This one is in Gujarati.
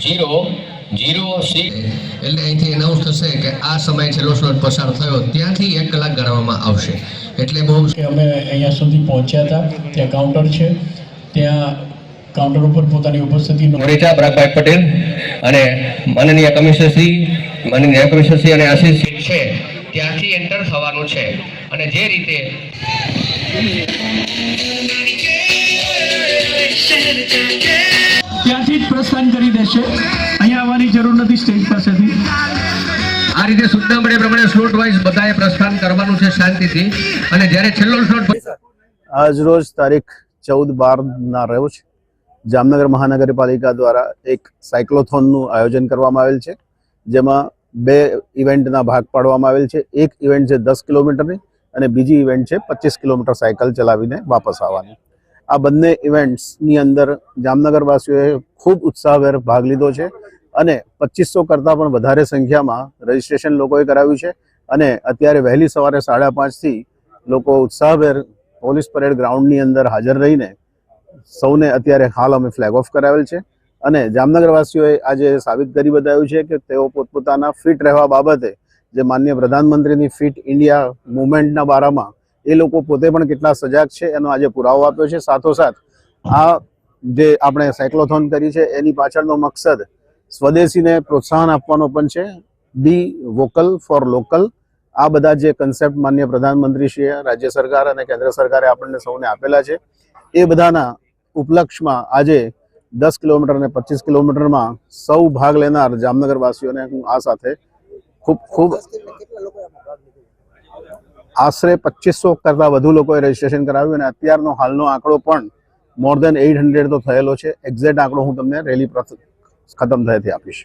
006 એટલે અહીંથી એનાઉન્સ થશે કે આ સમય છેલ્લો સ્લોટ પસાર થયો, ત્યાંથી 1 કલાક ગણવામાં આવશે। એટલે બહુ અમે અહીંયા સુધી પહોંચ્યા હતા, ત્યાં કાઉન્ટર છે, ત્યાં કાઉન્ટર ઉપર પોતાની ઉપસ્થિતિ મોરેચા પરાગભાઈ પટેલ અને માનનીય કમિશનરશ્રી અને આશીષ છે ત્યાંથી એન્ટર થવાનું છે અને જે રીતે ત્યાંથી જ પ્રસ્થાન કરી દેશે, અહીંયા આવવાની જરૂર નથી સ્ટેજ પાસેથી। આ રીતે સૂચના મળે પ્રમાણે સ્લોટ વાઇઝ બધાએ પ્રસ્થાન કરવાનું છે શાંતિથી। અને જ્યારે છેલ્લો સ્લોટ આજ રોજ તારીખ 14/12 રોજ જામનગર મહાનગરપાલિકા દ્વારા એક સાયક્લોથોનનું આયોજન કરવામાં આવેલ છે, જેમાં 2 ઇવેન્ટના ભાગ પાડવામાં આવેલ છે। એક ઇવેન્ટ છે 10 કિલોમીટરની અને બીજી ઇવેન્ટ છે 25 કિલોમીટર સાયકલ ચલાવીને વાપસ આવવાની। આ બંને ઇવેન્ટ્સની અંદર જામનગરવાસીઓએ ખૂબ ઉત્સાહભેર ભાગ લીધો છે અને 2500 કરતાં પણ વધારે સંખ્યામાં રજીસ્ટ્રેશન લોકોએ કરાવ્યું છે। અને અત્યારે વહેલી સવારે 5:30 થી લોકો ઉત્સાહભેર પોલીસ પરેડ ગ્રાઉન્ડની અંદર હાજર રહીને સૌને અત્યારે હાલ અમે ફ્લેગ ઓફ કરાવેલ છે। અને જામનગરવાસીઓએ આજે સાબિત કરી બતાવ્યું છે કે તેઓ પોતપોતાના ફિટ રહેવા બાબતે જે માનનીય પ્રધાનમંત્રીની ફિટ ઇન્ડિયા મુવમેન્ટના બારામાં એ લોકો પોતે પણ કેટલા સજાગ છે એનો આજે પુરાવો આપ્યો છે। સાથોસાથ આ જે આપણે સાયક્લોથોન કરી છે એની પાછળનો મકસદ સ્વદેશીને પ્રોત્સાહન આપવાનો પણ છે। બી વોકલ ફોર લોકલ, આ બધા જે કન્સેપ્ટ માનનીય પ્રધાનમંત્રીશ્રીએ, રાજ્ય સરકાર અને કેન્દ્ર સરકારે આપણને સૌને આપેલા છે, એ બધાના ઉપલક્ષમાં આજે 10 કિલોમીટર અને 25 કિલોમીટરમાં સૌ ભાગ લેનાર જામનગરવાસીઓને હું આ સાથે ખૂબ આશરે 2500 કરતાં વધુ લોકોએ રજીસ્ટ્રેશન કરાવ્યું અને અત્યારનો હાલનો આંકડો પણ more than 800 તો થયેલો છે। એક્ઝેક્ટ આંકડો હું તમને રેલી ખતમ થયેથી આપીશ।